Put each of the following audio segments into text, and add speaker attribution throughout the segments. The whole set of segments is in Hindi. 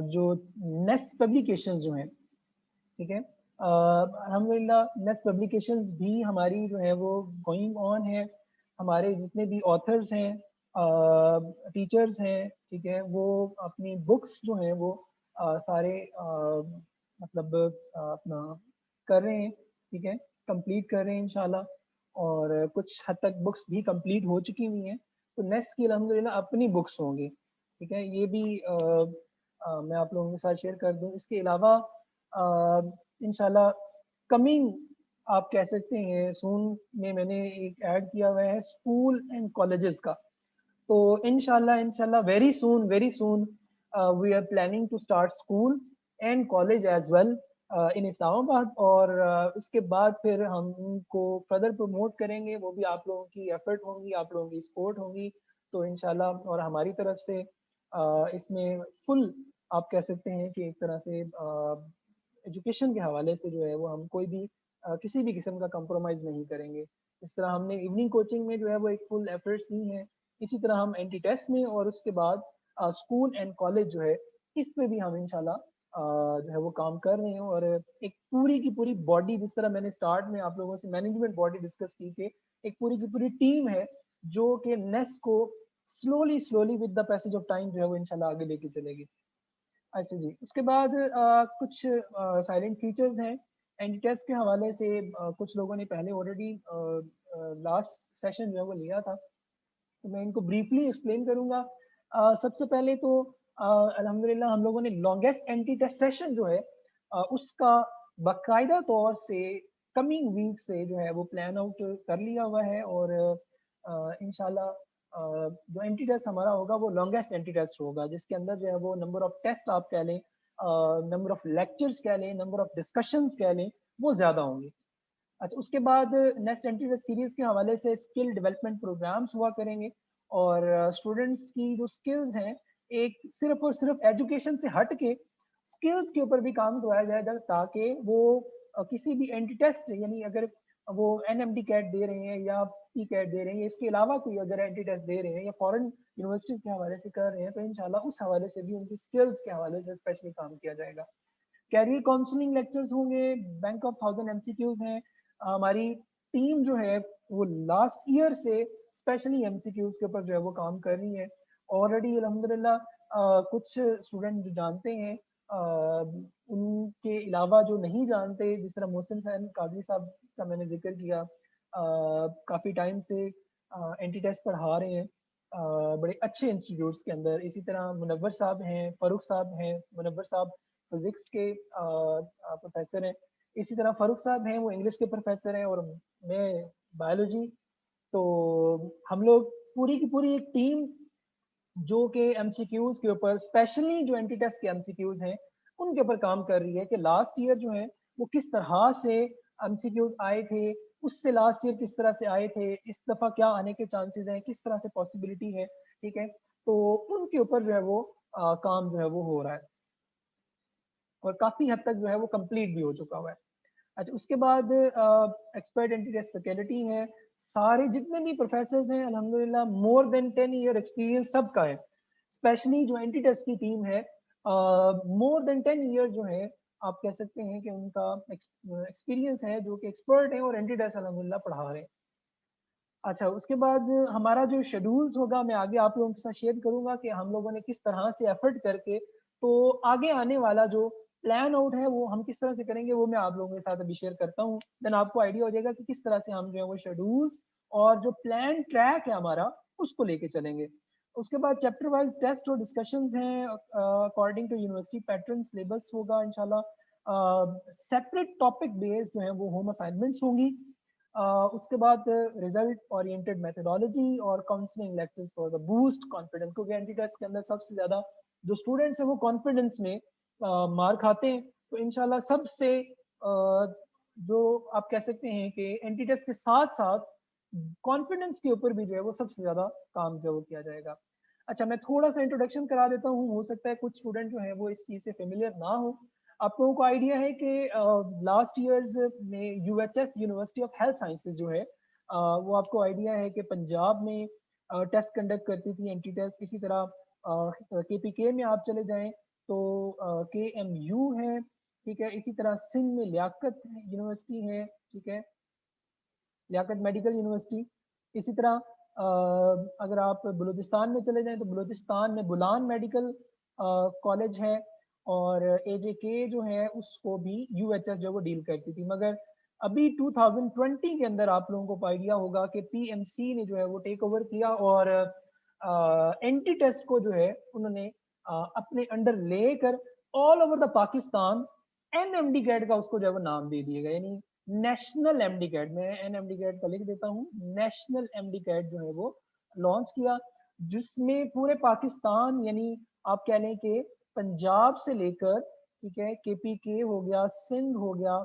Speaker 1: जो नेस्ट पब्लिकेशन जो हैं, ठीक है, अल्हम्दुलिल्लाह नेस्ट पब्लिकेशंस भी हमारी जो है वो गोइंग ऑन है। हमारे जितने भी ऑथर्स हैं, टीचर्स हैं, ठीक है, वो अपनी बुक्स जो हैं वो सारे मतलब अपना कर रहे हैं, ठीक है, कंप्लीट कर रहे हैं इंशाल्लाह। और कुछ हद तक बुक्स भी कंप्लीट हो चुकी हुई हैं, तो नेक्स्ट की अल्हम्दुलिल्लाह अपनी बुक्स होंगी, ठीक है। ये भी मैं आप लोगों के साथ शेयर कर दूं। इसके अलावा इंशाल्लाह कमिंग, आप कह सकते हैं सून में मैंने एक ऐड किया हुआ है स्कूल एंड कॉलेजेस का। तो इंशाल्लाह very soon we are planning to start school and college as well in Islamabad. और उसके बाद फिर हम उनको फर्दर प्रमोट करेंगे, वो भी आप लोगों की एफर्ट होंगी, आप लोगों की सपोर्ट होगी। तो इंशाल्लाह और हमारी तरफ से इसमें फुल आप कह सकते हैं कि एक तरह से एजुकेशन के हवाले से जो है वो हम कोई भी किसी भी किस्म का कंप्रोमाइज़ नहीं करेंगे। इस तरह हमने इवनिंग कोचिंग में जो है वो एक फुल एफर्ट्स दी हैं, इसी तरह हम एंटी टेस्ट में और उसके बाद स्कूल एंड कॉलेज जो है इस पे भी हम इंशाल्लाह जो है वो काम कर रहे हैं। और एक पूरी की पूरी बॉडी, जिस तरह मैंने स्टार्ट में आप लोगों से मैनेजमेंट बॉडी डिस्कस की थी, एक पूरी की पूरी टीम है जो कि नेस्ट को slowly slowly with the passage of time जो है वो इंशाल्लाह आगे लेके चलेगी। अच्छा जी, उसके बाद कुछ साइलेंट फीचर्स हैं एंटी टेस्ट के हवाले से। कुछ लोगों ने पहले ऑलरेडी लास्ट सेशन जो है वो लिया था, तो मैं इनको ब्रीफली एक्सप्लेन करूंगा। सबसे पहले तो अल्हम्दुलिल्लाह हम लोगों ने लॉन्गेस्ट एंटी टेस्ट सेशन जो है उसका बाकायदा तौर से कमिंग वीक से जो है वो प्लान आउट कर लिया हुआ है। और इंशाल्लाह जो एंटी टेस्ट हमारा होगा वो लॉन्गेस्ट एंटी टेस्ट होगा, जिसके अंदर जो है वो नंबर ऑफ टेस्ट आप कह लें, नंबर ऑफ लेक्चर्स कह लें, नंबर ऑफ डिस्कशंस कह लें, वो ज़्यादा होंगे। अच्छा, उसके बाद नेक्स्ट एंटी टेस्ट सीरीज के हवाले से स्किल डेवलपमेंट प्रोग्राम्स हुआ करेंगे। और स्टूडेंट्स की जो स्किल्स हैं, एक सिर्फ और सिर्फ एजुकेशन से हट के स्किल्स के ऊपर भी काम करवाया जाएगा, ताकि वो किसी भी एंटी टेस्ट, यानी अगर वो एनएमडी कैट दे रहे हैं या पी कैट दे रहे हैं, इसके अलावा कोई अगर एंटी टेस्ट दे रहे हैं या फॉरेन यूनिवर्सिटीज के हवाले से कर रहे हैं, तो इंशाल्लाह उस हवाले से भी उनकी स्किल्स के हवाले से स्पेशली काम किया जाएगा। कैरियर काउंसलिंग लेक्चर्स होंगे, बैंक ऑफ 1000 एमसीक्यूज हैं। हमारी टीम जो है वो लास्ट ईयर से स्पेशली एमसीक्यूज के ऊपर जो है वो काम कर रही है। ऑलरेडी अल्हम्दुलिल्लाह कुछ स्टूडेंट जो जानते हैं, उनके अलावा जो नहीं जानते, जिस तरह मोहसिन सैन काजी साहब का मैंने जिक्र किया, काफ़ी टाइम से एंटी टेस्ट पढ़ा रहे हैं बड़े अच्छे इंस्टीट्यूट्स के अंदर। इसी तरह मुनव्वर साहब हैं, फ़ारूक साहब हैं। मुनव्वर साहब फिजिक्स के प्रोफेसर हैं, इसी तरह फ़ारूक साहब हैं, वो इंग्लिश के प्रोफेसर हैं, और मैं बायोलॉजी। तो हम लोग पूरी की पूरी एक टीम जो कि एमसीक्यूज के ऊपर, स्पेशली जो एंटी टेस्ट के एमसीक्यूज हैं उनके ऊपर काम कर रही है कि लास्ट ईयर जो है वो किस तरह से एमसीक्यूज आए थे, उससे लास्ट ईयर किस तरह से आए थे, इस दफा क्या आने के चांसेस हैं, किस तरह से पॉसिबिलिटी है, ठीक है। तो उनके ऊपर जो है वो काम जो है वो हो रहा है, और काफी हद तक जो है वो कंप्लीट भी हो चुका हुआ है। अच्छा, उसके बाद एक्सपर्ट एंटी टेस्ट फैकल्टी है। सारे जितने भी प्रोफेसर हैं अल्हम्दुलिल्लाह मोर देन 10 ईयर एक्सपीरियंस सबका है। स्पेशली जो एंटी टेस्ट की टीम है, मोर देन 10 ईयर जो है, आप कह सकते हैं कि उनका एक्सपीरियंस है, जो कि एक्सपर्ट है और एंटी टेस्ट अल्हम्दुलिल्लाह पढ़ा रहे हैं। अच्छा, उसके बाद हमारा जो शेड्यूल्स होगा मैं आगे आप लोगों के साथ शेयर करूंगा कि हम लोगों ने किस तरह से एफर्ट करके, तो आगे आने वाला जो प्लान आउट है वो हम किस तरह से करेंगे, वो मैं आप लोगों के साथ अभी शेयर करता हूँ। देन आपको आइडिया हो जाएगा कि किस तरह से हम जो है वो शेड्यूल्स और जो प्लान ट्रैक है हमारा उसको लेके चलेंगे। उसके बाद चैप्टर वाइज टेस्ट और डिस्कशंस हैं according to university pattern. Syllabus होगा इंशाल्लाह सेपरेट टॉपिक बेस्ड जो है वो होम असाइनमेंट्स होंगी। उसके बाद रिजल्ट ओरिएंटेड मेथोडोलॉजी और counselling lectures for the boost confidence, क्योंकि एंटी टेस्ट के अंदर सबसे ज्यादा जो स्टूडेंट्स हैं वो कॉन्फिडेंस में मार खाते हैं। तो इंशाल्लाह सबसे जो आप कह सकते हैं कि एंटी टेस्ट के साथ साथ कॉन्फिडेंस के ऊपर भी जो है वो सबसे ज्यादा काम जो है वो किया जाएगा। अच्छा, मैं थोड़ा सा इंट्रोडक्शन करा देता हूँ, हो सकता है कुछ स्टूडेंट जो है वो इस चीज से फेमिलियर ना हो। आप लोगों को आइडिया है कि लास्ट ईयर्स में UHS university of health sciences जो है, वो आपको आइडिया है कि पंजाब में टेस्ट कंडक्ट करती थी एंटी टेस्ट। इसी तरह केपीके में आप चले जाएं तो KMU है, ठीक है। इसी तरह सिंध में लियाकत यूनिवर्सिटी है, ठीक है, लियाकत मेडिकल यूनिवर्सिटी। इसी तरह अगर आप बलूचिस्तान में चले जाएं तो बलूचिस्तान में बुलान मेडिकल कॉलेज है, और AJK जो है उसको भी UHS जो वो डील करती थी। मगर अभी 2020 के अंदर आप लोगों को आइडिया होगा कि PMC ने जो है वो टेक ओवर किया, और एंटी टेस्ट को जो है उन्होंने अपने अंडर लेकर all over the Pakistan NMD CAT का उसको जो है वो नाम दे दिएगा, यानी नेशनल MD कैट। मैं NMD कैट का लिख देता हूँ, नेशनल MD कैट जो है वो लॉन्च किया, जिसमें पूरे पाकिस्तान यानी आप कह लें कि पंजाब से लेकर, ठीक है, KPK हो गया, सिंध हो गया,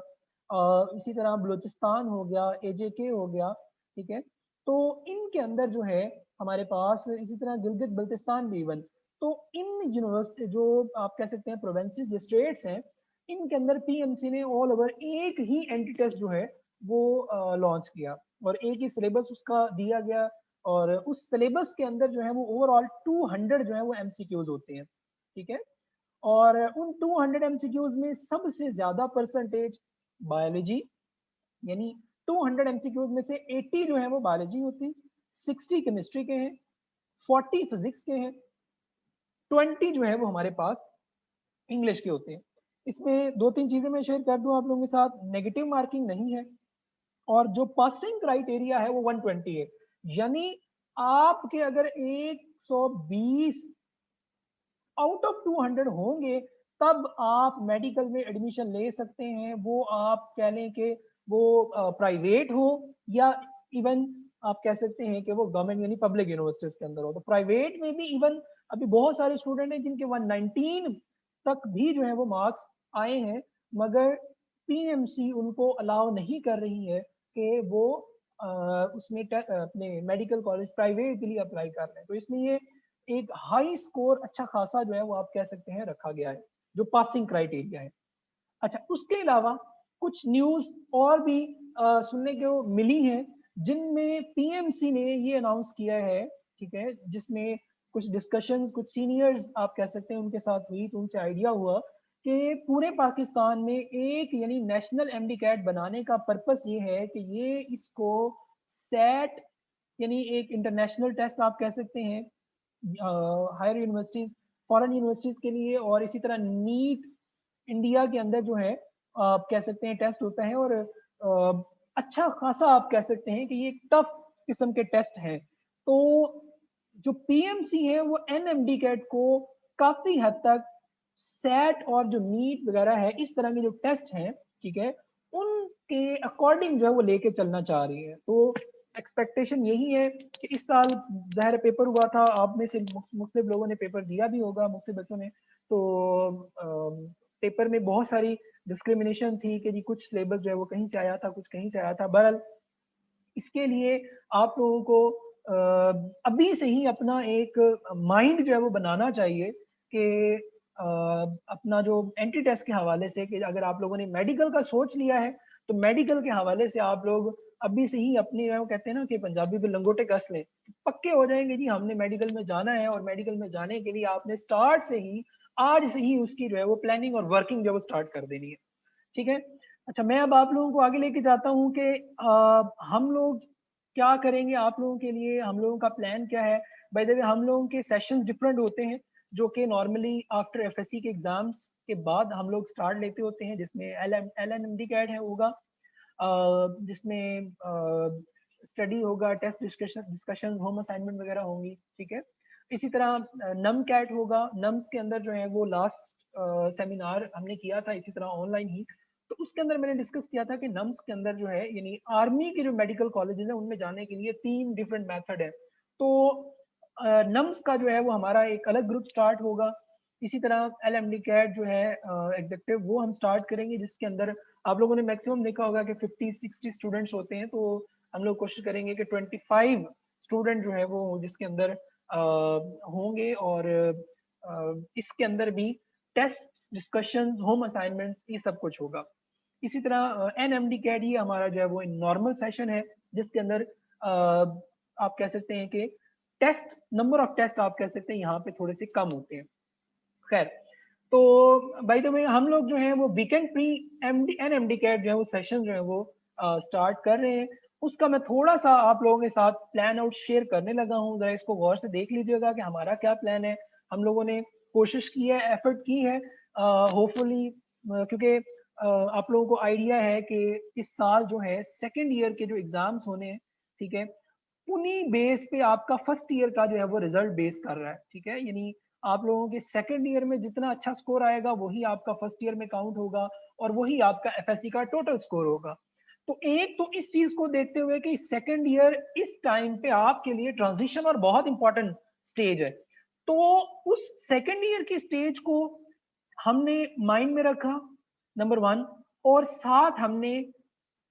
Speaker 1: इसी तरह बलूचिस्तान हो गया, AJK हो गया, ठीक है। तो इनके अंदर जो है हमारे पास इसी तरह गिलगित बल्तिस्तान भी इवन, तो इन यूनिवर्सिटी जो आप कह सकते हैं प्रोविंसेस, स्टेट्स हैं, इनके अंदर PMC ने ऑल ओवर एक ही एंटी टेस्ट जो है वो लॉन्च किया, और एक ही सिलेबस उसका दिया गया, और उस सिलेबस के अंदर जो है वो ओवरऑल 200 जो है वो MCQs होते हैं, ठीक है। और उन 200 MCQs में सबसे ज्यादा परसेंटेज बायोलॉजी, यानी 200 MCQs में से 80 जो है वो बायोलॉजी होती है, 60 केमिस्ट्री के हैं, 40 फिजिक्स के हैं, 20 जो है वो हमारे पास इंग्लिश के होते हैं। इसमें दो तीन चीजें मैं शेयर कर दूं आप लोगों के साथ, नेगेटिव मार्किंग नहीं है, और जो पासिंग क्राइटेरिया है वो 120 है, यानी आपके अगर 120 आउट ऑफ 200 होंगे तब आप मेडिकल में एडमिशन ले सकते हैं। वो आप कह लें कि वो प्राइवेट हो, या इवन आप कह सकते हैं कि वो गवर्नमेंट यानी पब्लिक यूनिवर्सिटीज के अंदर हो। तो प्राइवेट में भी इवन अभी बहुत सारे स्टूडेंट हैं जिनके 119 तक भी जो है वो मार्क्स आए हैं, मगर PMC उनको अलाउ नहीं कर रही है कि वो उसमें अपने मेडिकल कॉलेज प्राइवेट के लिए अप्लाई कर रहे हैं। तो इसलिए एक हाई स्कोर अच्छा खासा जो है वो आप कह सकते हैं रखा गया है, जो पासिंग क्राइटेरिया है। अच्छा, उसके अलावा कुछ न्यूज और भी सुनने को मिली हैं, जिनमें PMC ने ये अनाउंस किया है, ठीक है, जिसमें कुछ डिस्कशंस कुछ सीनियर्स आप कह सकते हैं उनके साथ हुई, तो उनसे आइडिया हुआ कि पूरे पाकिस्तान में एक यानी नेशनल MD कैट बनाने का पर्पस ये है कि ये इसको सेट यानी एक इंटरनेशनल टेस्ट आप कह सकते हैं हायर यूनिवर्सिटीज, फॉरेन यूनिवर्सिटीज के लिए, और इसी तरह नीट इंडिया के अंदर जो है आप कह सकते हैं टेस्ट होता है, और अच्छा खासा आप कह सकते हैं कि ये टफ किस्म के टेस्ट हैं। तो जो PMC है वो NMD कैट को काफी हद तक सेट और जो नीट वगैरह है इस तरह के जो टेस्ट हैं, ठीक है, उनके अकॉर्डिंग जो है वो लेके चलना चाह रही है। तो एक्सपेक्टेशन यही है कि इस साल ज़ाहिर पेपर हुआ था, आप में से मुख्तलिफ लोगों ने पेपर दिया भी होगा, मुख्तलिफ बच्चों ने, तो पेपर में बहुत सारी डिस्क्रिमिनेशन थी कि जी कुछ सिलेबस जो है वो कहीं से आया था, कुछ कहीं से आया था। बहरहाल इसके लिए आप लोगों को अभी से ही अपना एक माइंड जो है वो बनाना चाहिए कि अपना जो एंट्री टेस्ट के हवाले से, कि अगर आप लोगों ने मेडिकल का सोच लिया है तो मेडिकल के हवाले से आप लोग अभी से ही अपनी, वो कहते हैं ना कि पंजाबी में लंगोटे कस लें, पक्के हो जाएंगे जी हमने मेडिकल में जाना है। और मेडिकल में जाने के लिए आपने स्टार्ट से ही, आज से ही उसकी जो है वो प्लानिंग और वर्किंग जो है वो स्टार्ट कर देनी है, ठीक है। अच्छा, मैं अब आप लोगों को आगे लेके जाता हूँ कि हम लोग क्या करेंगे आप लोगों के लिए, हम लोगों का प्लान क्या है। बाय द वे हम लोगों के सेशंस डिफरेंट होते हैं, जो कि नॉर्मली आफ्टर FSC के एग्जाम्स के बाद हम लोग स्टार्ट लेते होते हैं, जिसमें LNMD कैट है होगा, जिसमें स्टडी होगा, टेस्ट डिस्कशन, होम असाइनमेंट वगैरह होंगी, ठीक है। इसी तरह नम कैट होगा, नम्स के अंदर जो है वो लास्ट सेमिनार हमने किया था इसी तरह ऑनलाइन ही, तो उसके अंदर मैंने डिस्कस किया था कि नम्स के अंदर जो है यानी आर्मी के जो मेडिकल कॉलेजेस हैं उनमें जाने के लिए 3 डिफरेंट मेथड है। तो नम्स का जो है वो हमारा एक अलग ग्रुप स्टार्ट होगा। इसी तरह LMD कैट जो है एग्जेक्टिव, वो हम स्टार्ट करेंगे, जिसके अंदर आप लोगों ने मैक्सिमम देखा होगा कि 50-60 स्टूडेंट्स होते हैं। तो हम लोग कोशिश करेंगे कि 25 स्टूडेंट जो है वो जिसके अंदर होंगे, और इसके अंदर भी टेस्ट डिस्कशंस, होम असाइनमेंट्स, ये सब कुछ होगा। इसी तरह NMD कैट ये हमारा जो है वो नॉर्मल सेशन है, जिसके अंदर आप कह सकते हैं कि टेस्ट, नंबर ऑफ टेस्ट आप कह सकते हैं यहाँ पे थोड़े से कम होते हैं। खैर, तो बाय द वे हम लोग जो है वो weekend pre MD and MD CAT जो है वो सेशन जो है वो स्टार्ट कर रहे हैं। उसका मैं थोड़ा सा आप लोगों के साथ प्लान आउट शेयर करने लगा हूँ, जरा इसको गौर से देख लीजिएगा कि हमारा क्या प्लान है। हम लोगों ने कोशिश की है, एफर्ट की है, होपफुली क्योंकि आप लोगों को आइडिया है कि इस साल जो है सेकेंड ईयर के जो एग्जाम्स होने हैं, ठीक है, उन्हीं बेस पे आपका फर्स्ट ईयर का जो है वो रिजल्ट बेस कर रहा है, ठीक है। यानी आप लोगों के सेकेंड ईयर में जितना अच्छा स्कोर आएगा वही आपका फर्स्ट ईयर में काउंट होगा और वही आपका एफएससी का टोटल स्कोर होगा। तो एक तो इस चीज को देखते हुए कि सेकेंड ईयर इस टाइम पे आपके लिए ट्रांजिशन और बहुत इंपॉर्टेंट स्टेज है, तो उस सेकेंड ईयर की स्टेज को हमने माइंड में रखा, नंबर वन, और साथ हमने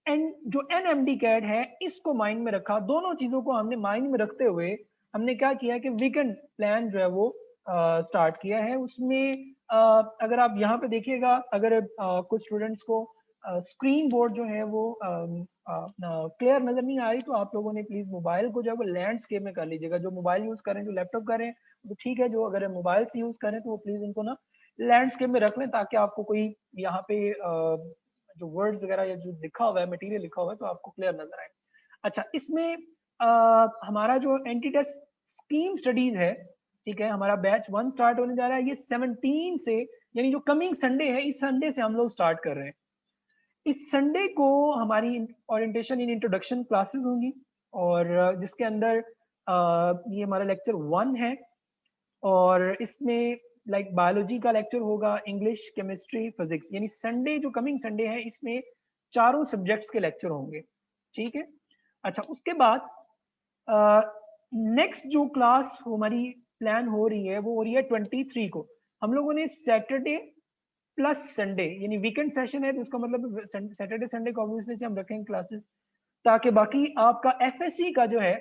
Speaker 1: एंड जो एनएमडी कैट है इसको माइंड में रखा। दोनों चीजों को हमने माइंड में रखते हुए हमने क्या किया कि वीकेंड प्लान जो है वो स्टार्ट किया है। उसमें अगर आप यहाँ पे देखिएगा, अगर कुछ स्टूडेंट्स को स्क्रीन बोर्ड जो है वो क्लियर नजर नहीं आ रही तो आप लोगों ने प्लीज मोबाइल को जो है वो लैंडस्केप में कर लीजिएगा। जो मोबाइल यूज कर रहे हैं, जो लैपटॉप कर रहे हैं तो ठीक है, जो अगर मोबाइल से यूज कर रहे हैं तो वो प्लीज उनको ना लैंडस्केप में रख लें, ताकि आपको कोई यहाँ पे जो वर्ड्स वगैरह या जो लिखा हुआ है, मटेरियल लिखा हुआ है, तो आपको क्लियर नजर आए। अच्छा, इसमें हमारा जो एंटी टेस्ट स्कीम स्टडीज है, ठीक है, हमारा बैच 1 स्टार्ट होने जा रहा है। ये 17 से, यानी जो कमिंग संडे है, इस संडे से हम लोग स्टार्ट कर रहे हैं। इस संडे को हमारी ओरिएंटेशन इन इंट्रोडक्शन क्लासेस होंगी, और जिसके अंदर ये हमारा लेक्चर 1 है, और इसमें लाइक बायोलॉजी का लेक्चर होगा, इंग्लिश, केमिस्ट्री, फिजिक्स। यानी संडे जो कमिंग संडे है इसमें चारों सब्जेक्ट्स के लेक्चर होंगे, ठीक है। अच्छा, उसके बाद नेक्स्ट जो क्लास हमारी प्लान हो रही है वो हो रही है 23 को। हम लोगों ने सैटरडे प्लस संडे, यानी वीकेंड सेशन है, तो उसका मतलब सैटरडे संडे को ऑब्वियसली से हम रखेंगे क्लासेस, ताकि बाकी आपका एफएससी का जो है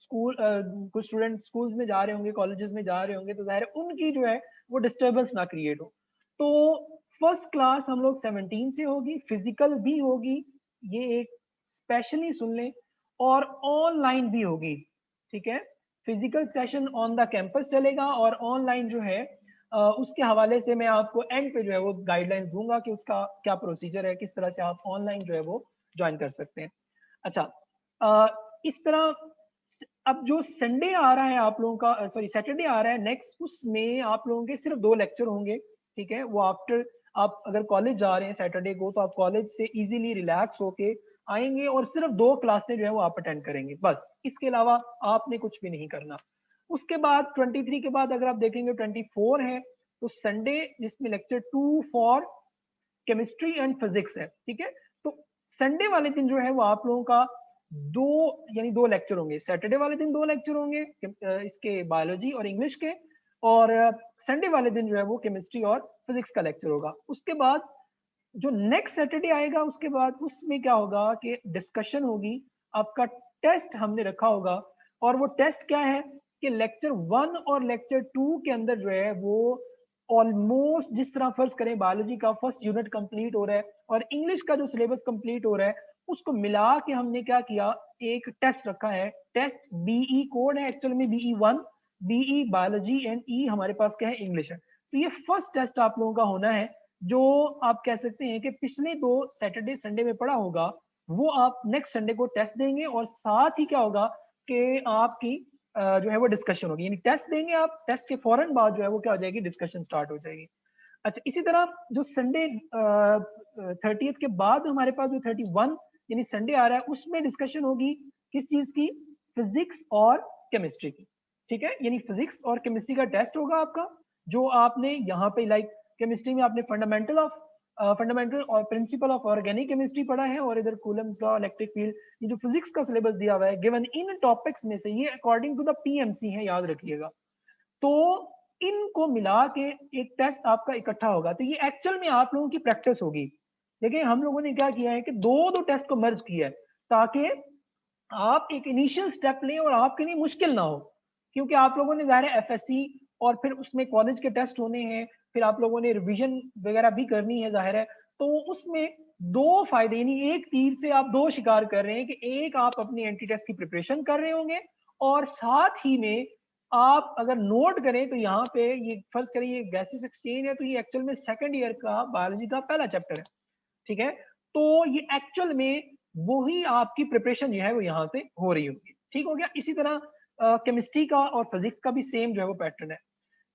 Speaker 1: स्कूल, कुछ स्टूडेंट स्कूल्स में जा रहे होंगे, कॉलेजेस में जा रहे होंगे, तो जाहिर है उनकी जो है वो डिस्टर्बेंस ना क्रिएट हो। तो फर्स्ट क्लास हम लोग 17 से होगी, फिजिकल भी होगी, ये एक स्पेशली सुन लें, और ऑनलाइन भी होगी, ठीक है। Physical session on the campus चलेगा, और ऑनलाइन जो है उसके हवाले से मैं आपको एंड पे जो है वो गाइडलाइंस दूंगा कि उसका क्या प्रोसीजर है, किस तरह से आप ऑनलाइन जो है वो ज्वाइन कर सकते हैं। अच्छा, इस तरह अब जो संडे आ रहा है आप लोगों का, सॉरी सैटरडे आ रहा है नेक्स्ट, उसमें आप लोगों के सिर्फ 2 लेक्चर होंगे, ठीक है। वो आफ्टर, आप अगर कॉलेज जा रहे हैं सैटरडे को, तो आप कॉलेज से इजीली रिलैक्स होके आएंगे और सिर्फ 2 क्लासेस जो है वो आप अटेंड करेंगे, बस। इसके अलावा आपने कुछ भी नहीं करना। उसके बाद 23 के बाद अगर आप देखेंगे 24 है, तो संडे, जिसमें lecture 2 for chemistry and physics है, ठीक है। तो संडे वाले दिन जो है वो आप लोगों का दो, यानी 2 लेक्चर होंगे। सैटरडे वाले दिन 2 लेक्चर होंगे इसके बायोलॉजी और इंग्लिश के, और संडे वाले दिन जो है वो केमिस्ट्री और फिजिक्स का लेक्चर होगा। उसके बाद जो नेक्स्ट सैटरडे आएगा, उसके बाद उसमें क्या होगा कि डिस्कशन होगी, आपका टेस्ट हमने रखा होगा। और वो टेस्ट क्या है कि लेक्चर 1 और लेक्चर 2 के अंदर जो है वो ऑलमोस्ट, जिस तरह फर्ज करें बायोलॉजी का फर्स्ट यूनिट कंप्लीट हो रहा है और इंग्लिश का जो सिलेबस कंप्लीट हो रहा है, उसको मिला के हमने क्या किया, एक टेस्ट रखा है। टेस्ट बीई कोड है एक्चुअल में, बीई 1, बीई बायोलॉजी, एंड ई हमारे पास क्या है, इंग्लिश है। तो ये फर्स्ट टेस्ट आप लोगों का होना है, जो आप कह सकते हैं कि पिछले 2 सैटरडे संडे में पढ़ा होगा, वो आप नेक्स्ट संडे को टेस्ट देंगे, और साथ ही क्या होगा कि आपकी जो है वो डिस्कशन होगी। यानी टेस्ट देंगे आप, टेस्ट के फौरन बाद जो है वो क्या हो जाएगी, डिस्कशन स्टार्ट हो जाएगी। अच्छा, इसी तरह जो संडे 30th के बाद हमारे पास जो 31 यानी संडे आ रहा है, उसमें डिस्कशन होगी किस चीज की, फिजिक्स और केमिस्ट्री की, ठीक है। यानी फिजिक्स और केमिस्ट्री का टेस्ट होगा आपका, जो आपने यहाँ पे लाइक केमिस्ट्री में आपने फंडामेंटल और प्रिंसिपल ऑफ ऑर्गेनिक केमिस्ट्री पढ़ा है, और इधर कूलम्स लॉ, इलेक्ट्रिक फील्ड, ये जो फिजिक्स का सिलेबस दिया हुआ है गिवन इन टॉपिक्स में से, ये अकॉर्डिंग टू द पीएमसी है, याद रखिएगा। तो इनको मिला के एक टेस्ट आपका इकट्ठा होगा। तो ये एक्चुअल में आप लोगों की प्रैक्टिस होगी। देखिए, हम लोगों ने क्या किया है कि दो टेस्ट को मर्ज किया है, ताकि आप एक इनिशियल स्टेप लें और आपके लिए मुश्किल ना हो, क्योंकि आप लोगों ने ज़ाहिर है एफएससी और फिर उसमें कॉलेज के टेस्ट होने हैं, फिर आप लोगों ने रिवीजन वगैरह भी करनी है, जाहिर है। तो उसमें 2 फायदे, यानी एक तीर से आप 2 शिकार कर रहे हैं कि एक, आप अपनी एंटी टेस्ट की प्रिपरेशन कर रहे होंगे, और साथ ही में आप अगर नोट करें तो यहाँ पे ये फर्ज करें ये गैसेस एक्सचेंज है, तो ये एक्चुअल में सेकंड ईयर का बायोलॉजी का पहला चैप्टर है, ठीक है। तो ये एक्चुअल में वही आपकी प्रिपरेशन जो है वो यहाँ से हो रही होगी, ठीक हो गया। इसी तरह केमिस्ट्री का और फिजिक्स का भी सेम जो है वो पैटर्न है।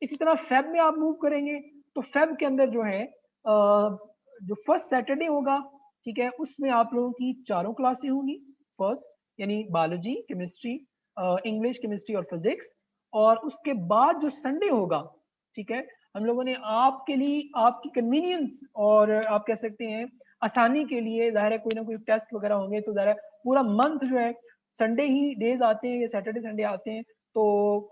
Speaker 1: इसी तरह फेब में आप मूव करेंगे तो फेब के अंदर जो है जो फर्स्ट सैटरडे होगा, ठीक है, उसमें आप लोगों की चारों क्लासें होंगी। फर्स्ट यानी बायोलॉजी, केमिस्ट्री, इंग्लिश, केमिस्ट्री और फिजिक्स। और उसके बाद जो संडे होगा, ठीक है, हम लोगों ने आपके लिए, आपकी कन्वीनियंस और आप कह सकते हैं आसानी के लिए, ज़ाहिर है कोई ना कोई टेस्ट वगैरह होंगे, तो ज़ाहिर है पूरा मंथ जो है संडे ही डेज आते हैं या सैटरडे संडे आते हैं, तो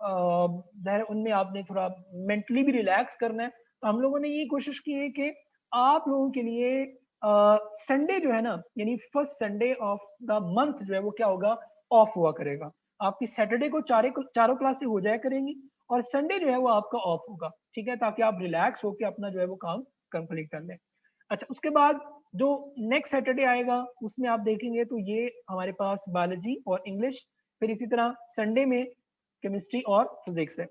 Speaker 1: ज़ाहिर उनमें आपने थोड़ा मेंटली भी रिलैक्स करना है। तो हम लोगों ने ये कोशिश की है कि आप लोगों के लिए संडे जो है ना, यानी first Sunday off the month जो है वो क्या होगा, ऑफ हुआ करेगा। आपकी सैटरडे को चारों क्लासें हो जाया करेंगी और संडे जो है वो आपका ऑफ होगा, ठीक है, ताकि आप रिलैक्स होकर अपना जो है वो काम कंप्लीट कर लें। अच्छा, उसके बाद जो नेक्स्ट सैटरडे आएगा उसमें आप देखेंगे तो ये हमारे पास बायोलॉजी और इंग्लिश, फिर इसी तरह संडे में केमिस्ट्री और फिजिक्स है।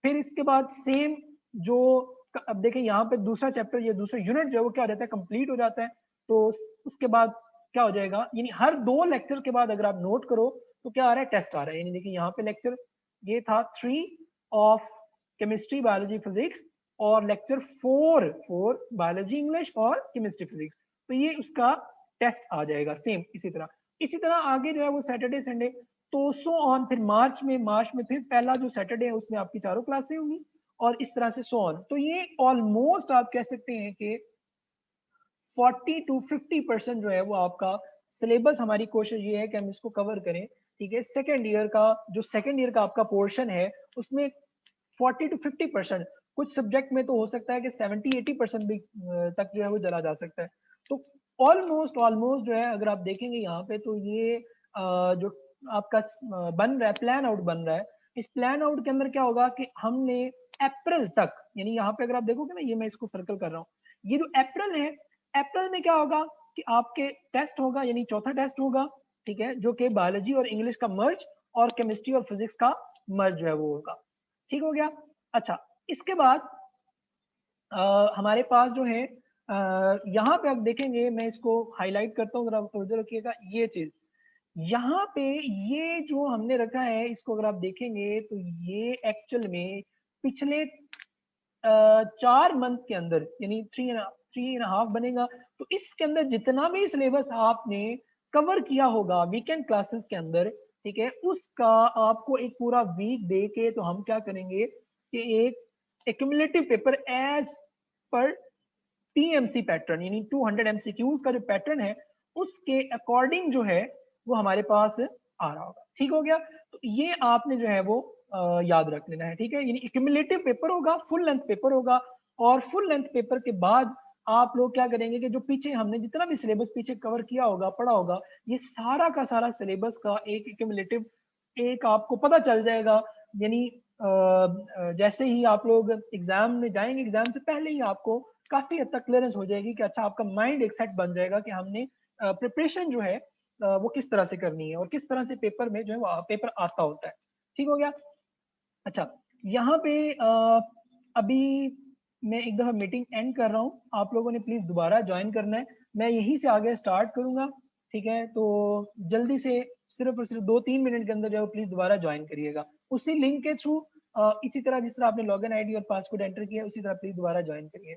Speaker 1: फिर इसके बाद सेम जो, अब देखें यहाँ पे दूसरा चैप्टर, ये दूसरा यूनिट जो है वो क्या हो जाता है, कंप्लीट हो जाता है। तो उसके बाद क्या हो जाएगा, यानी हर 2 लेक्चर के बाद अगर आप नोट करो तो क्या आ रहा है, टेस्ट आ रहा है। यानी देखिए यहाँ पे लेक्चर ये था 3 ऑफ केमिस्ट्री, बायोलॉजी, फिजिक्स, और लेक्चर 4 बायोलॉजी, इंग्लिश और केमिस्ट्री, फिजिक्स। तो ये उसका टेस्ट आ जाएगा सेम इसी तरह आगे जो है वो सैटरडे संडे, तो सो ऑन। फिर मार्च में फिर पहला जो सैटरडे है उसमें आपकी चारों क्लासें होंगी और इस तरह से सो ऑन। तो ये ऑलमोस्ट आप कह सकते हैं कि 40 to 50% जो है वो आपका सिलेबस, हमारी कोशिश ये है कि हम इसको कवर करें, ठीक है। सेकेंड ईयर का आपका पोर्शन है उसमें 40 to 50%, कुछ सब्जेक्ट में तो हो सकता है कि 70-80% भी तक जो है वो चला जा सकता है। तो ऑलमोस्ट जो है अगर आप देखेंगे यहाँ पे, तो ये जो आपका बन रहा है, प्लान आउट बन रहा है। इस प्लान आउट के अंदर क्या होगा कि हमने अप्रैल तक, यानी यहाँ पे अगर आप देखोगे ना, ये मैं इसको सर्कल कर रहा हूँ, ये जो अप्रैल है, अप्रैल में क्या होगा कि आपके टेस्ट होगा, यानी चौथा टेस्ट होगा, ठीक है, जो कि बायोलॉजी और इंग्लिश का मर्ज और केमिस्ट्री और फिजिक्स का मर्ज जो है वो होगा, ठीक हो गया। अच्छा, इसके बाद हमारे पास जो है यहाँ पे आप देखेंगे, मैं इसको हाईलाइट करता हूँ, जरा तवज्जो रखिएगा ये चीज। यहाँ पे ये जो हमने रखा है, इसको अगर आप देखेंगे तो ये एक्चुअल में पिछले 4 मंथ के अंदर, यानी 3.5 बनेगा, तो इसके अंदर जितना भी सिलेबस आपने कवर किया होगा वीकेंड क्लासेस के अंदर, ठीक है, उसका आपको एक पूरा वीक दे के, तो हम क्या करेंगे कि एक accumulative paper as per TMC pattern, यानी 200 एमसीक्यूज का जो पैटर्न है उसके अकॉर्डिंग जो है वो हमारे पास आ रहा होगा, ठीक हो गया। तो ये आपने जो है वो याद रख लेना है, ठीक है। यानी एक्यूमुलेटिव पेपर होगा, फुल लेंथ पेपर होगा, और फुल लेंथ पेपर के बाद आप लोग क्या करेंगे कि जो पीछे हमने जितना भी सिलेबस पीछे कवर किया होगा, पढ़ा होगा, ये सारा का सारा सिलेबस का एक एक्यूमुलेटिव एक आपको पता चल जाएगा। यानी जैसे ही आप लोग एग्जाम में जाएंगे, एग्जाम से पहले ही आपको काफी हद तक क्लियरेंस हो जाएगी कि अच्छा, आपका माइंड एक सेट बन जाएगा कि हमने प्रिपरेशन जो है वो किस तरह से करनी है और किस तरह से पेपर में जो है वो पेपर आता होता है, ठीक हो गया। अच्छा, यहाँ पे अभी मैं एक दफा मीटिंग एंड कर रहा हूँ, आप लोगों ने प्लीज दोबारा ज्वाइन करना है, मैं यहीं से आगे स्टार्ट करूंगा, ठीक है। तो जल्दी से सिर्फ और सिर्फ 2-3 मिनट के अंदर जो है प्लीज दोबारा ज्वाइन करिएगा उसी लिंक के थ्रू, इसी तरह जिस तरह आपने लॉगिन आईडी और पासवर्ड एंटर किया उसी तरह प्लीज दोबारा ज्वाइन करिए।